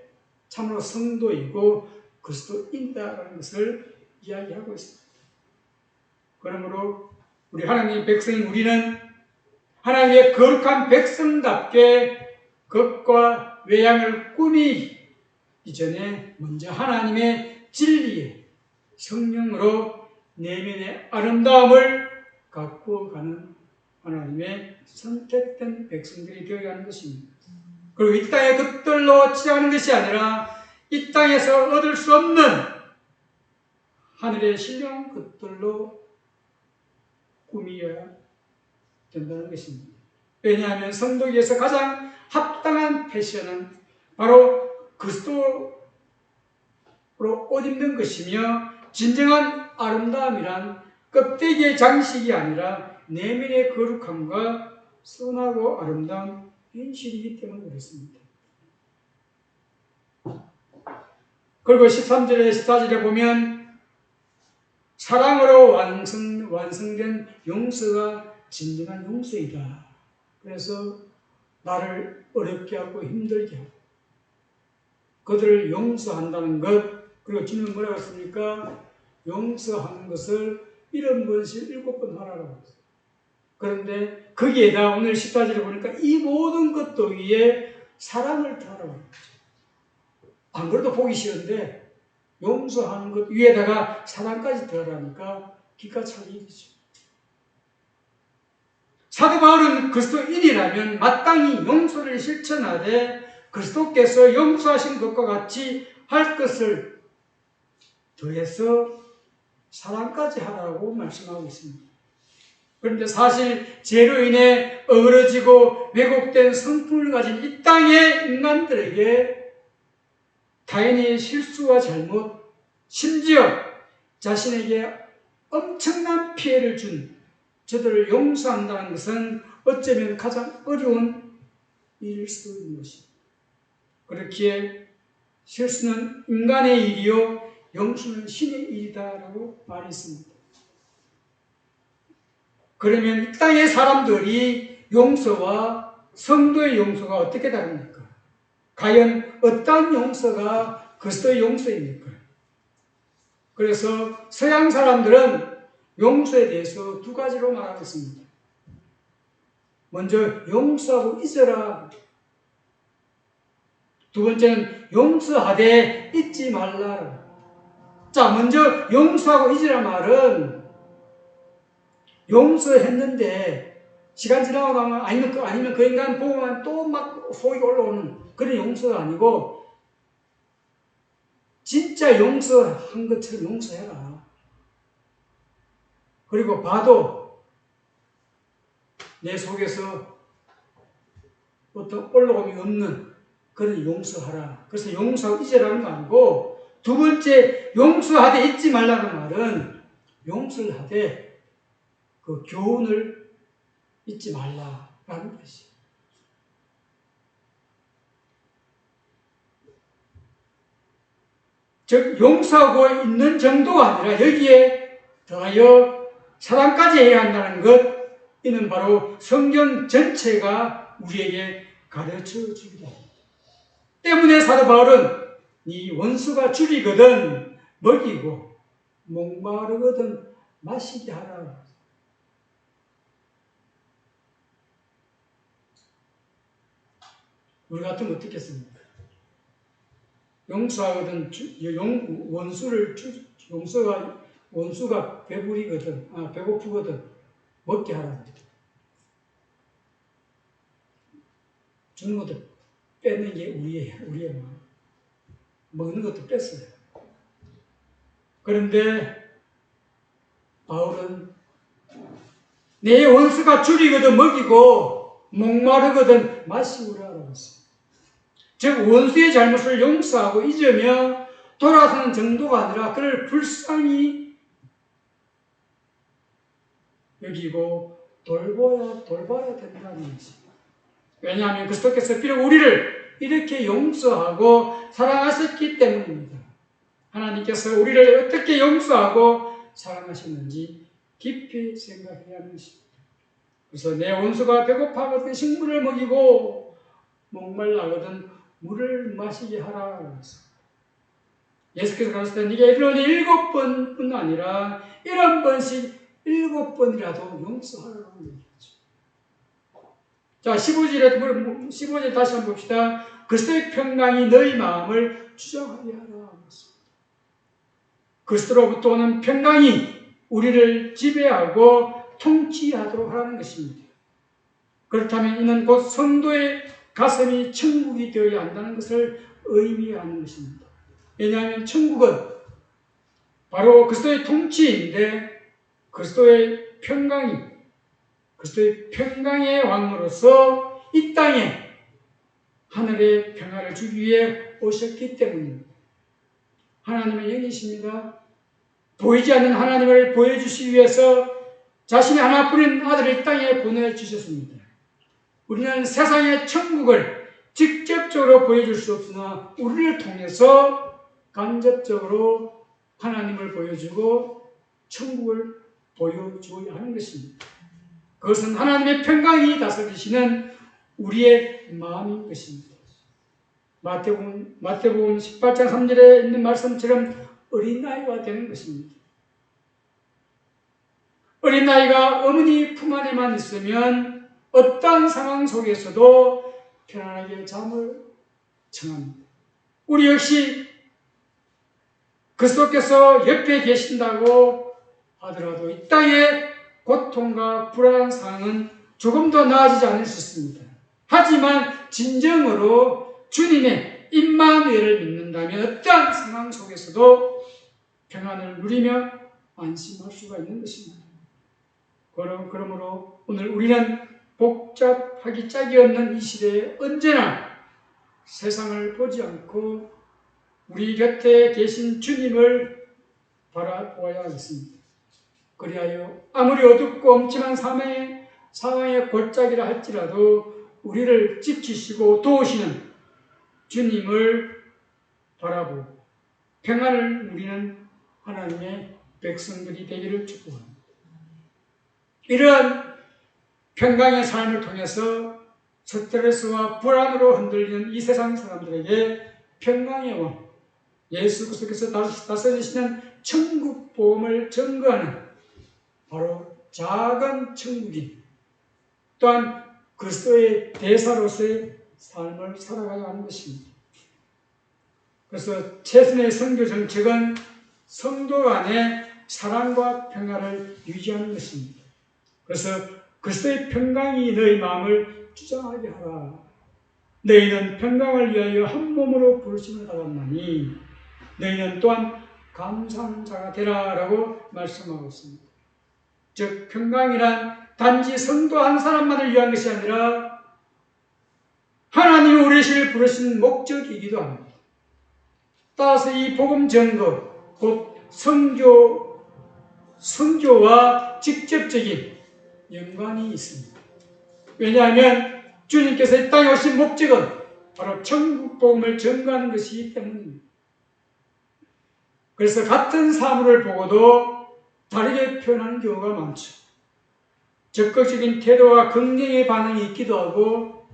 참으로 성도이고 그리스도인이다라는 것을 이야기하고 있습니다. 그러므로 우리 하나님의 백성인 우리는 하나님의 거룩한 백성답게 겉과 외양을 꾸미기 전에 먼저 하나님의 진리의 성령으로 내면의 아름다움을 가꾸어가는 하나님의 선택된 백성들이 되어야 하는 것입니다. 그리고 이 땅의 것들로 치장하는 것이 아니라 이 땅에서 얻을 수 없는 하늘의 신령한 것들로 꾸미어야 된다는 것입니다. 왜냐하면 성도에서 가장 합당한 패션은 바로 그리스도로 옷 입는 것이며, 진정한 아름다움이란 껍데기의 장식이 아니라 내면의 거룩함과 선하고 아름다운 현실이기 때문에 그렇습니다. 그리고 13절에 14절에 보면 사랑으로 완성된 용서가 진정한 용서이다. 그래서 나를 어렵게 하고 힘들게 하고 그들을 용서한다는 것, 그리고 주님은 뭐라고 했습니까? 용서하는 것을 70번씩 7번 하라고 했어요. 그런데 거기에다 오늘 14절에 보니까 이 모든 것도 위에 사랑을 더하라고 했죠. 안 그래도 보기 쉬운데 용서하는 것 위에다가 사랑까지 더하라니까 기가 차리겠죠. 사도 바울은 그리스도인이라면 마땅히 용서를 실천하되 그리스도께서 용서하신 것과 같이 할 것을 더해서 사랑까지 하라고 말씀하고 있습니다. 그런데 사실 죄로 인해 어그러지고 왜곡된 성품을 가진 이 땅의 인간들에게 타인의 실수와 잘못, 심지어 자신에게 엄청난 피해를 준 저들을 용서한다는 것은 어쩌면 가장 어려운 일일 수도 있는 것입니다. 그렇기에 실수는 인간의 일이요 용서는 신의 일이다라고 말했습니다. 그러면 이 땅의 사람들이 용서와 성도의 용서가 어떻게 다릅니까? 과연 어떤 용서가 그리스도의 용서입니까? 그래서 서양 사람들은 용서에 대해서 두 가지로 말하고 있습니다. 먼저 용서하고 잊어라. 두 번째는 용서하되 잊지 말라. 자, 먼저 용서하고 잊으라 말은 용서했는데 시간 지나고 나면 아니면 그 인간 보고만 또 막 속이 올라오는 그런 용서가 아니고 진짜 용서한 것처럼 용서해라. 그리고 봐도 내 속에서 어떤 올라옴이 없는 그런 용서하라. 그래서 용서하고 잊으라는 거 아니고 두 번째 용서하되 잊지 말라는 말은 용서를 하되 그 교훈을 잊지 말라라는 것이에요. 즉 용서하고 있는 정도가 아니라 여기에 더하여 사랑까지 해야 한다는 것, 이는 바로 성경 전체가 우리에게 가르쳐 주기도 합니다. 때문에 사도 바울은 네 원수가 줄이거든 먹이고 목마르거든 마시게 하라. 우리 같으면 어떻겠습니까? 용서하거든 원수가 배고프거든 먹게 하랍니다. 주는 것도 뺏는 게 우리의 마음. 먹는 것도 뺐어요. 그런데 바울은 내 원수가 줄이거든 먹이고 목마르거든 마시우라라고 했어요. 즉 원수의 잘못을 용서하고 잊으며 돌아서는 정도가 아니라 그를 불쌍히 여기고 돌봐야 된다는 것입니다. 왜냐하면 그리스도께서 비록 우리를 이렇게 용서하고 사랑하셨기 때문입니다. 하나님께서 우리를 어떻게 용서하고 사랑하셨는지 깊이 생각해야 하는 것입니다. 그래서 내 원수가 배고파거든 식물을 먹이고 목말라거든 물을 마시게 하라. 예수께서 가르치시되 네가 이르노니 7번뿐 아니라 11번씩 7번이라도 용서하라고 얘기하죠. 자, 15절에 다시 한번 봅시다. 그리스도의 평강이 너희 마음을 주장하게 하라. 그리스도로부터 오는 평강이 우리를 지배하고 통치하도록 하라는 것입니다. 그렇다면 이는 곧 성도의 가슴이 천국이 되어야 한다는 것을 의미하는 것입니다. 왜냐하면 천국은 바로 그리스도의 통치인데 그리스도의 평강의 왕으로서 이 땅에 하늘의 평화를 주기 위해 오셨기 때문입니다. 하나님은 영이십니다. 보이지 않는 하나님을 보여주시기 위해서 자신의 하나뿐인 아들을 이 땅에 보내주셨습니다. 우리는 세상의 천국을 직접적으로 보여줄 수 없으나 우리를 통해서 간접적으로 하나님을 보여주고 천국을 보여주어야 하는 것입니다. 그것은 하나님의 평강이 다스리시는 우리의 마음인 것입니다. 마태복음 18장 3절에 있는 말씀처럼 어린아이가 되는 것입니다. 어린아이가 어머니 품 안에만 있으면 어떠한 상황 속에서도 편안하게 잠을 청합니다. 우리 역시 그리스도께서 옆에 계신다고 하더라도 이 땅의 고통과 불안한 상황은 조금도 나아지지 않을 수 있습니다. 하지만 진정으로 주님의 임마누엘을 믿는다면 어떠한 상황 속에서도 평안을 누리며 안심할 수가 있는 것입니다. 그러므로 오늘 우리는 복잡하기 짝이 없는 이 시대에 언제나 세상을 보지 않고 우리 곁에 계신 주님을 바라보아야 하겠습니다. 그리하여 아무리 어둡고 엄침한 상황의 골짜기라 할지라도 우리를 지키시고 도우시는 주님을 바라보고 평안을 누리는 하나님의 백성들이 되기를 축복합니다. 이러한 평강의 삶을 통해서 스트레스와 불안으로 흔들리는 이 세상 사람들에게 평강의 왕 예수 그리스도께서 다스리시는 천국 복음을 증거하는 바로 작은 천국인 또한 그리스도의 대사로서의 삶을 살아가야 하는 것입니다. 그래서 최선의 선교 정책은 성도 간의 사랑과 평화를 유지하는 것입니다. 그래서 그리스도의 평강이 너희 마음을 주장하게 하라. 너희는 평강을 위하여 한 몸으로 부르심을 받았나니 너희는 또한 감사하는 자가 되라 라고 말씀하고 있습니다. 즉 평강이란 단지 성도 한 사람만을 위한 것이 아니라 하나님이 우리를 부르신 목적이기도 합니다. 따라서 이 복음 전거 곧 선교와 직접적인 연관이 있습니다. 왜냐하면 주님께서 이 땅에 오신 목적은 바로 천국 복음을 전가하는 것이기 때문입니다. 그래서 같은 사물을 보고도 다르게 표현하는 경우가 많죠. 적극적인 태도와 긍정의 반응이 있기도 하고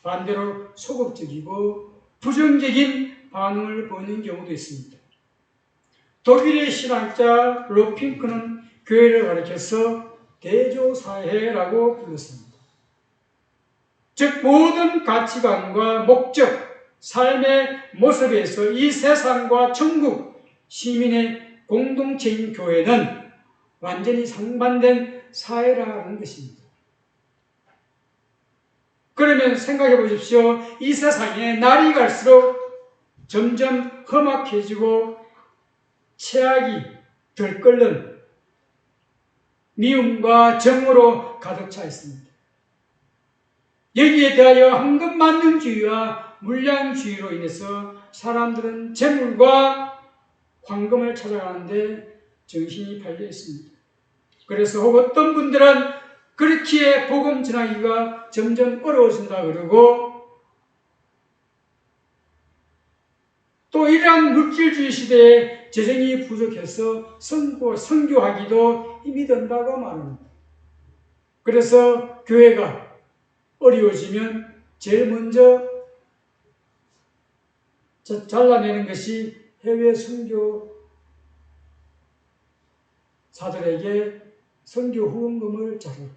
반대로 소극적이고 부정적인 반응을 보이는 경우도 있습니다. 독일의 신학자 로핑크는 교회를 가리켜서 대조사회라고 불렀습니다. 즉 모든 가치관과 목적, 삶의 모습에서 이 세상과 천국, 시민의 공동체인 교회는 완전히 상반된 사회라는 것입니다. 그러면 생각해 보십시오. 이 세상에 날이 갈수록 점점 험악해지고 최악이 들끓는 미움과 정으로 가득 차 있습니다. 여기에 대하여 황금만능주의와 물량주의로 인해서 사람들은 재물과 황금을 찾아가는데 정신이 팔려 있습니다. 그래서 혹 어떤 분들은 그렇기에 복음 전하기가 점점 어려워진다 그러고 또 이러한 물질주의 시대에 재정이 부족해서 선교하기도 힘이 든다고 말합니다. 그래서 교회가 어려워지면 제일 먼저 잘라내는 것이 해외 선교사들에게 선교 후원금을 자릅니다.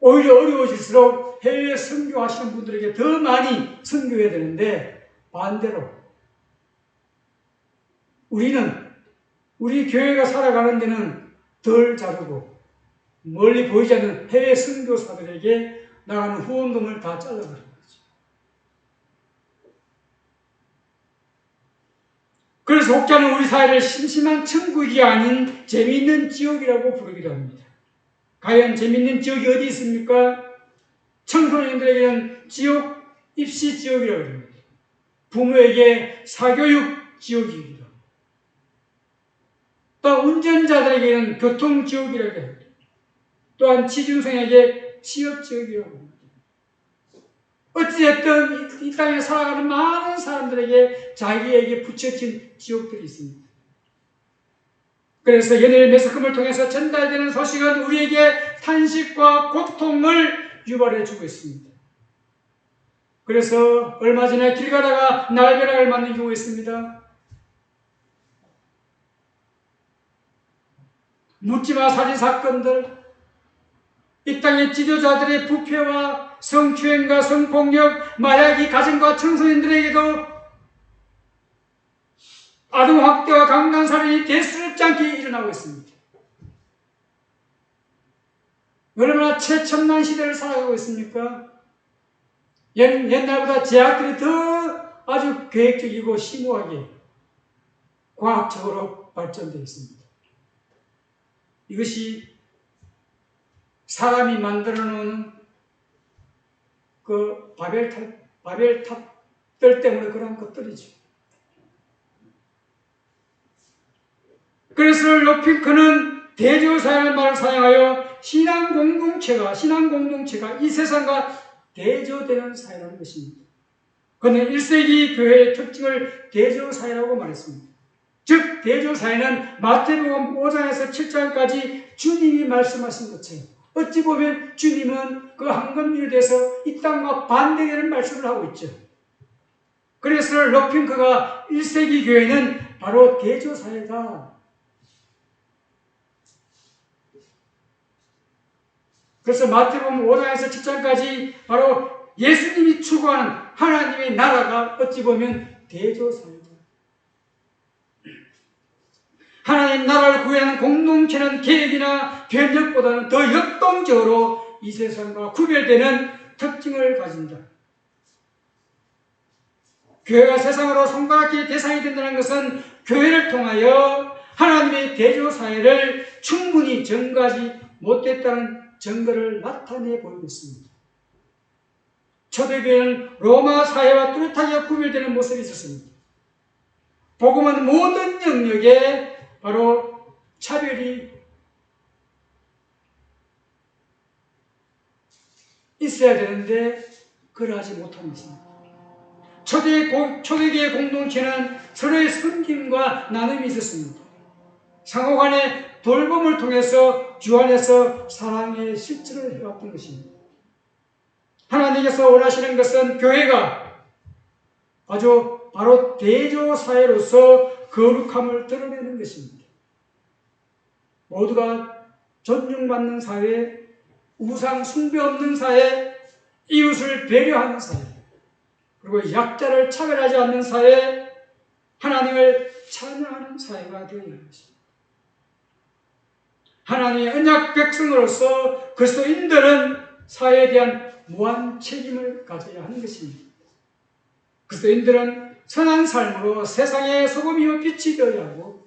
오히려 어려워질수록 해외 선교하시는 분들에게 더 많이 선교해야 되는데 반대로 우리 교회가 살아가는 데는 덜 자르고 멀리 보이지 않는 해외 선교사들에게 나가는 후원금을 다 잘라버린 거죠. 그래서 혹자는 우리 사회를 심심한 천국이 아닌 재미있는 지옥이라고 부르기도 합니다. 과연 재미있는 지옥이 어디 있습니까? 청소년들에게는 지옥, 입시 지옥이라고 합니다. 부모에게 사교육 지옥이기도 합니다. 또 운전자들에게는 교통 지옥이라고 합니다. 또한 취중생에게 취업 지옥이라고 합니다. 어찌됐든 이 땅에 살아가는 많은 사람들에게 자기에게 붙여진 지옥들이 있습니다. 그래서 연일 매스컴을 통해서 전달되는 소식은 우리에게 탄식과 고통을 유발해 주고 있습니다. 그래서 얼마 전에 길 가다가 날벼락을 맞는 경우가 있습니다. 묻지마 살인 사건들, 이 땅의 지도자들의 부패와 성추행과 성폭력, 마약이 가정과 청소년들에게도 아동학대와 강간살인이 대수롭지 않게 일어나고 있습니다. 얼마나 최첨단 시대를 살아가고 있습니까? 옛날보다 제약들이 더 아주 계획적이고 심오하게 과학적으로 발전되어 있습니다. 이것이 사람이 만들어 놓은 그 바벨탑들 때문에 그런 것들이죠. 그래서 로핑크는 대조사라는 말을 사용하여 신앙 공동체가 이 세상과 대조되는 사회라는 것입니다. 그는 1세기 교회의 특징을 대조사회라고 말했습니다. 즉 대조사회는 마태복음 5장에서 7장까지 주님이 말씀하신 것처럼 어찌 보면 주님은 그 황금률에 대해서 이 땅과 반대되는 말씀을 하고 있죠. 그래서 로핑크가 1세기 교회는 바로 대조사회다. 그래서 마태복음 5장에서 7장까지 바로 예수님이 추구하는 하나님의 나라가 어찌 보면 대조사회다. 하나님 나라를 구하는 공동체는 계획이나 변혁보다는 더 역동적으로 이 세상과 구별되는 특징을 가진다. 교회가 세상으로 손가락질 대상이 된다는 것은 교회를 통하여 하나님의 대조사회를 충분히 전가하지 못했다는 증거를 나타내 보이고 있습니다. 초대교회는 로마 사회와 뚜렷하게 구별되는 모습이 있었습니다. 복음은 모든 영역에 바로 차별이 있어야 되는데 그러하지 못한 것입니다. 초대교회 공동체는 서로의 섬김과 나눔이 있었습니다. 상호간의 돌봄을 통해서 주 안에서 사랑의 실천을 해왔던 것입니다. 하나님께서 원하시는 것은 교회가 아주 바로 대조사회로서 거룩함을 드러내는 것입니다. 모두가 존중받는 사회, 우상 숭배 없는 사회, 이웃을 배려하는 사회, 그리고 약자를 차별하지 않는 사회, 하나님을 찬양하는 사회가 되어야 하는 것입니다. 하나님의 언약 백성으로서 그리스도인들은 사회에 대한 무한 책임을 가져야 하는 것입니다. 그리스도인들은 선한 삶으로 세상의 소금이요 빛이 되어야 하고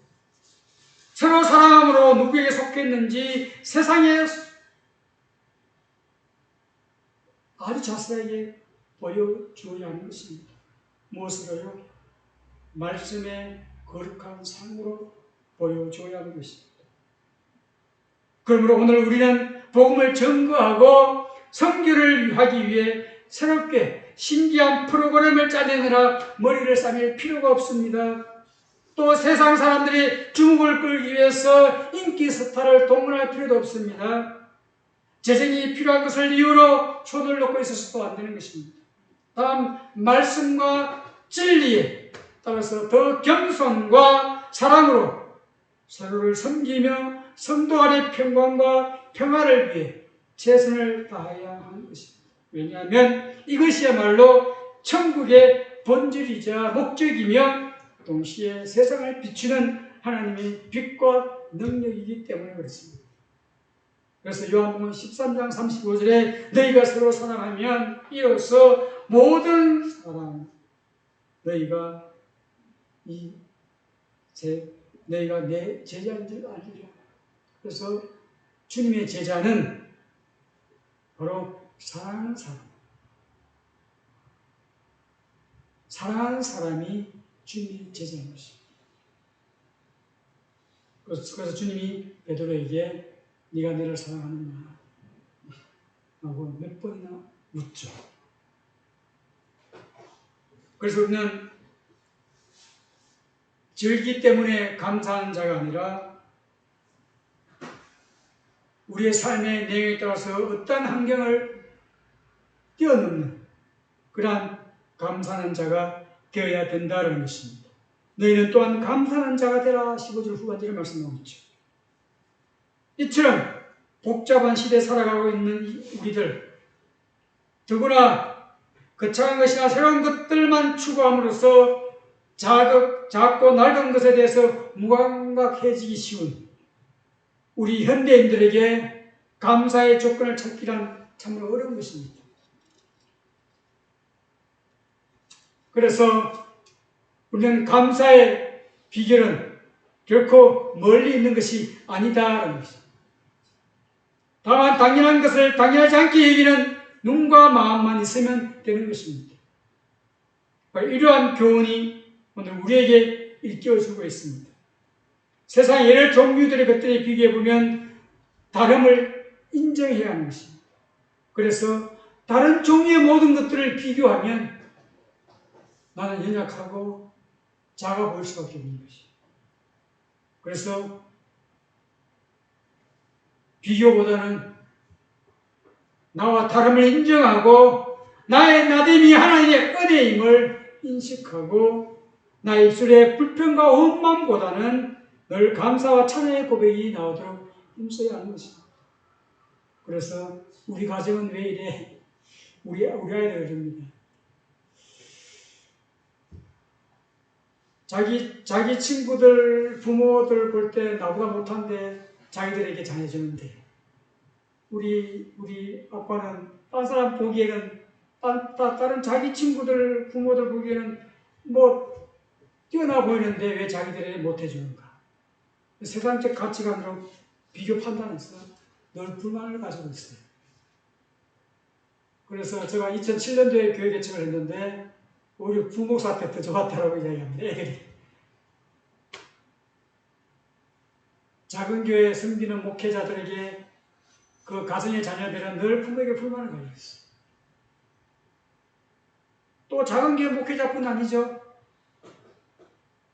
서로 사랑함으로 누구에게 속했는지 세상에 아주 자세하게 보여주어야 하는 것입니다. 무엇으로요? 말씀의 거룩한 삶으로 보여주어야 하는 것입니다. 그러므로 오늘 우리는 복음을 증거하고 선교를 하기 위해 새롭게 신기한 프로그램을 짜내느라 머리를 싸맬 필요가 없습니다. 또 세상 사람들이 주목을 끌기 위해서 인기 스타를 동원할 필요도 없습니다. 재정이 필요한 것을 이유로 손을 놓고 있어서도 안 되는 것입니다. 다음 말씀과 진리에 따라서 더 겸손과 사랑으로 서로를 섬기며 성도 안의 평강과 평화를 위해 최선을 다해야 하는 것입니다. 왜냐하면 이것이야말로 천국의 본질이자 목적이며 동시에 세상을 비추는 하나님의 빛과 능력이기 때문에 그렇습니다. 그래서 요한복음 13장 35절에 너희가 서로 사랑하면 이로써 모든 사람 너희가 내 제자인 줄 알리라. 그래서 주님의 제자는 바로 사랑하는 사람. 사랑하는 사람이 주님의 제자인 것입니다. 그래서 주님이 베드로에게 네가 나를 사랑하느냐? 라고 몇 번이나 묻죠. 그래서 우리는 즐기 때문에 감사하는 자가 아니라 우리의 삶의 내용에 따라서 어떠한 환경을 뛰어넘는 그러한 감사하는 자가 되어야 된다는 것입니다. 너희는 또한 감사하는 자가 되라 15절 후반절에 말씀하고 있죠. 이처럼 복잡한 시대에 살아가고 있는 우리들 더구나 거창한 것이나 새로운 것들만 추구함으로써 작고 낡은 것에 대해서 무감각해지기 쉬운 우리 현대인들에게 감사의 조건을 찾기란 참으로 어려운 것입니다. 그래서 우리는 감사의 비결은 결코 멀리 있는 것이 아니다라는 것입니다. 다만 당연한 것을 당연하지 않게 여기는 눈과 마음만 있으면 되는 것입니다. 이러한 교훈이 오늘 우리에게 일깨워주고 있습니다. 세상의 여러 종류들의 것들에 비교해보면 다름을 인정해야 하는 것입니다. 그래서 다른 종류의 모든 것들을 비교하면 나는 연약하고 작아 보일 수밖에 없는 것입니다. 그래서 비교보다는 나와 다름을 인정하고 나의 나됨이 하나님의 은혜임을 인식하고 나의 입술의 불평과 원망보다는 늘 감사와 찬양의 고백이 나오도록 힘써야 하는 것입니다. 그래서 우리 가정은 왜 이래? 우리 아이들 그럽니다. 자기 친구들, 부모들 볼 때 나보다 못한데 자기들에게 잘해주는데 우리 아빠는 딴 사람 보기에는 다른 자기 친구들, 부모들 보기에는 뭐 뛰어나 보이는데 왜 자기들에게 못해주는가? 세상적 가치관으로 비교 판단해서 늘 불만을 가지고 있어요. 그래서 제가 2007년도에 교회 개척을 했는데 오히려 부목사 때 더 좋았다라고 이야기합니다. 애들이. 작은 교회 섬기는 목회자들에게 그 가정의 자녀들은 늘 부모에게 불만을 가지고 있어요. 또 작은 교회 목회자뿐 아니죠.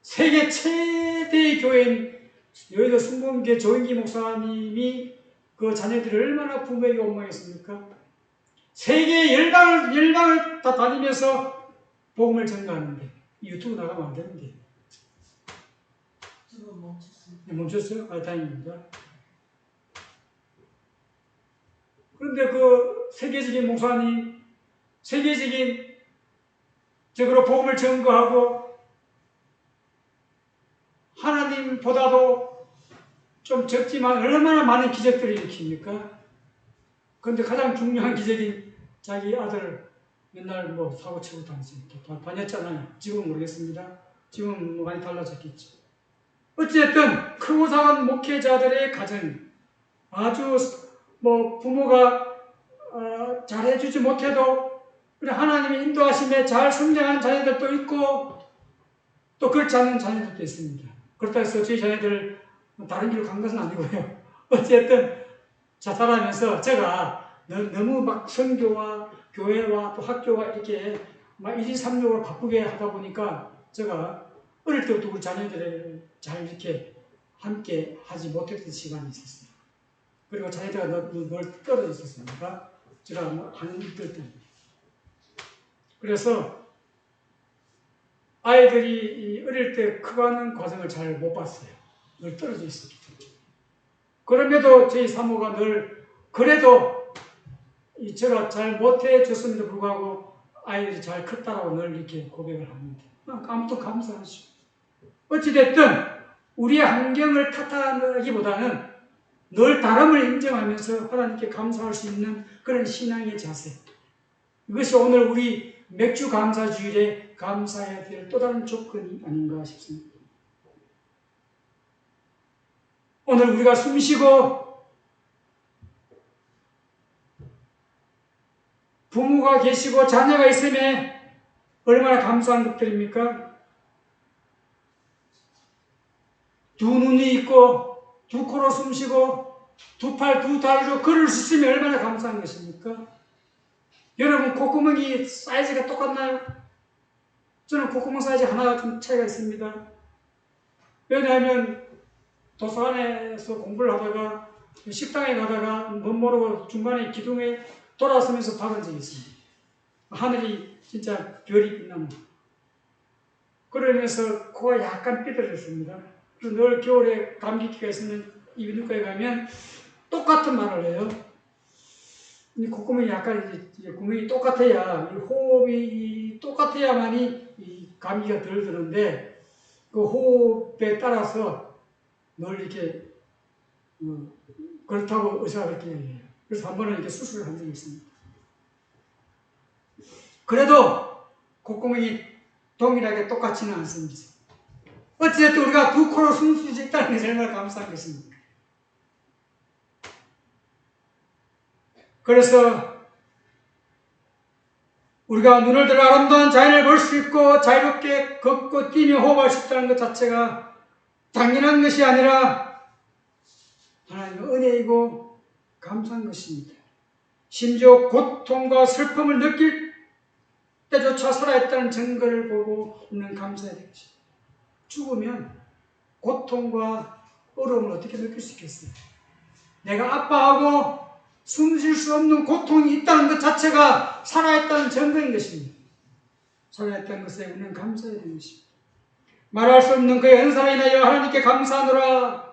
세계 최대의 교회인 여의도 순복음교회 조인기 목사님이 그 자녀들을 얼마나 부모에게 원망했습니까? 세계 열방을 다 다니면서 복음을 전가하는데 유튜브 나가면 안 되는데. 지금 멈췄습니다. 네, 멈췄어요? 아, 다행입니다. 그런데 그 세계적인 목사님, 세계적인 적으로 복음을 전거하고 하나님보다도 좀 적지만 얼마나 많은 기적들을 일으킵니까? 그런데 가장 중요한 기적인 자기 아들 맨날 뭐 사고 치고 다녔잖아요. 지금은 모르겠습니다. 지금은 많이 달라졌겠죠. 어쨌든 크고 작은 목회자들의 가정, 아주 뭐 부모가 잘해주지 못해도 우리 하나님의 인도하심에 잘 성장한 자녀들도 있고 또 그렇지 않은 자녀들도 있습니다. 그렇다 해서 저희 자녀들 다른 길로 간 것은 아니고요. 어쨌든 자살하면서 제가 너무 막 선교와 교회와 또 학교와 이렇게 막 일일삼육으로 바쁘게 하다 보니까 제가 어릴 때부터 우리 자녀들을 잘 이렇게 함께 하지 못했던 시간이 있었어요. 그리고 자녀들과 늘 떨어져 있었으니까 제가 하는 일들 때문에. 그래서 아이들이 어릴 때 커가는 과정을 잘 못 봤어요. 늘 떨어져 있었기 때문에. 그럼에도 저희 사모가 늘 그래도 제가 잘 못해줬음에도 불구하고 아이들이 잘 컸다라고 늘 이렇게 고백을 합니다. 아무튼 감사하죠. 어찌됐든 우리의 환경을 탓하기보다는 늘 다름을 인정하면서 하나님께 감사할 수 있는 그런 신앙의 자세. 이것이 오늘 우리 맥주 감사주일에 감사해야 될 또 다른 조건이 아닌가 싶습니다. 오늘 우리가 숨쉬고 부모가 계시고 자녀가 있음에 얼마나 감사한 것들입니까? 두 눈이 있고 두 코로 숨쉬고 두 팔 두 다리로 걸을 수 있으면 얼마나 감사한 것입니까? 여러분 콧구멍이 사이즈가 똑같나요? 저는 콧구멍 사이즈 하나가 좀 차이가 있습니다. 왜냐하면 도서관에서 공부를 하다가 식당에 가다가 못 모르고 중간에 기둥에 돌아서면서 박은 적이 있습니다. 하늘이 진짜 별이 빛나는. 그러면서 코가 약간 삐뚤어졌습니다. 그래서 늘 겨울에 감기기가 있으면 이비인후과에 가면 똑같은 말을 해요. 이 콧구멍이 약간 이제 구멍이 똑같아야 이 호흡이 똑같아야만이 이 감기가 덜 드는데 그 호흡에 따라서 늘 이렇게 그렇다고 의사가 그렇게 얘기해요. 그래서 한 번은 이렇게 수술을 한 적이 있습니다. 그래도 콧구멍이 동일하게 똑같지는 않습니다. 어찌됐든 우리가 두 코로 숨 쉴 수 있다는 것이 얼마나 감사한 것입니까? 그래서 우리가 눈을 들어 아름다운 자연을 볼 수 있고 자유롭게 걷고 뛰며 호흡할 수 있다는 것 자체가 당연한 것이 아니라 하나님의 은혜이고 감사한 것입니다. 심지어 고통과 슬픔을 느낄 때조차 살아있다는 증거를 보고 우리는 감사해야 되겠습니다. 죽으면 고통과 어려움을 어떻게 느낄 수 있겠어요? 내가 아파하고 숨 쉴 수 없는 고통이 있다는 것 자체가 살아있다는 증거인 것입니다. 살아있다는 것에 우리는 감사해야 되는 것입니다. 말할 수 없는 그의 은사로 인하여 하나님께 감사하노라.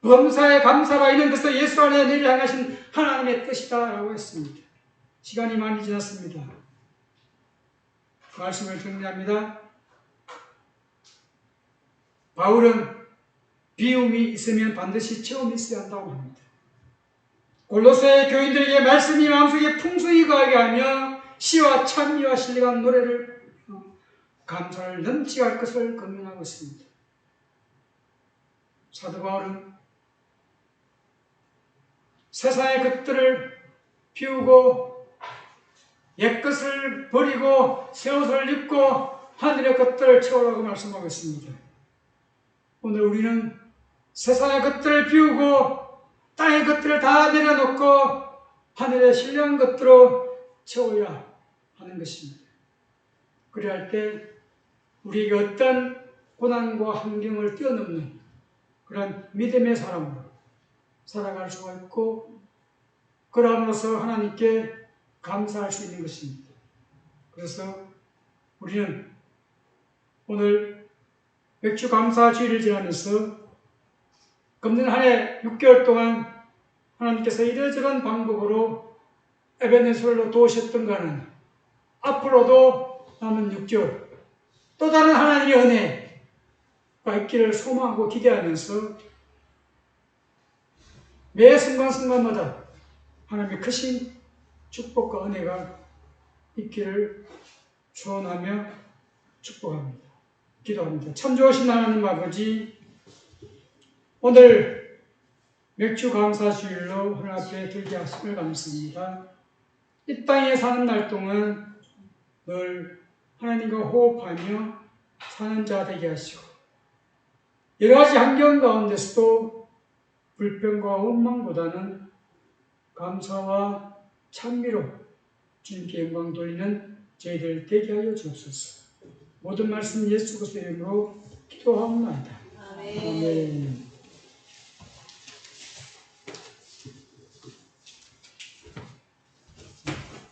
범사에 감사가 있는 것은 예수 안에 너희를 향하신 하나님의 뜻이다 라고 했습니다. 시간이 많이 지났습니다. 말씀을 정리합니다. 바울은 비움이 있으면 반드시 체험이 있어야 한다고 합니다. 골로새 교인들에게 말씀이 마음속에 풍성히 거하게 하며 시와 찬미와 신령한 노래를 부르며 감사를 넘치게 할 것을 권면하고 있습니다. 사도 바울은 세상의 것들을 피우고 옛것을 버리고 새 옷을 입고 하늘의 것들을 채우라고 말씀하고 있습니다. 오늘 우리는 세상의 것들을 비우고 땅의 것들을 다 내려놓고 하늘의 신령한 것들로 채워야 하는 것입니다. 그래야 할 때 우리에게 어떤 고난과 환경을 뛰어넘는 그런 믿음의 사람으로 살아갈 수가 있고 그러함으로써 하나님께 감사할 수 있는 것입니다. 그래서 우리는 오늘 맥주 감사 주일을 지나면서 금년 한 해 6개월 동안 하나님께서 이러저런 방법으로 에베네셀로 도우셨던 것은 앞으로도 남은 6개월 또 다른 하나님의 은혜가 있기를 소망하고 기대하면서 매 순간순간마다 하나님의 크신 축복과 은혜가 있기를 소원하며 축복합니다. 기도합니다. 참 좋으신 하나님 아버지, 오늘 맥주 감사 주일로 하나님 앞에 들게 하심을 감사합니다. 이 땅에 사는 날 동안 늘 하나님과 호흡하며 사는 자 되게 하시고 여러 가지 환경 가운데서도 불평과 원망보다는 감사와 찬미로 주님께 영광 돌리는 저희들 되게 하여 주옵소서. 모든 말씀 예수 그리스도의 이름으로 기도하옵나이다. 아멘.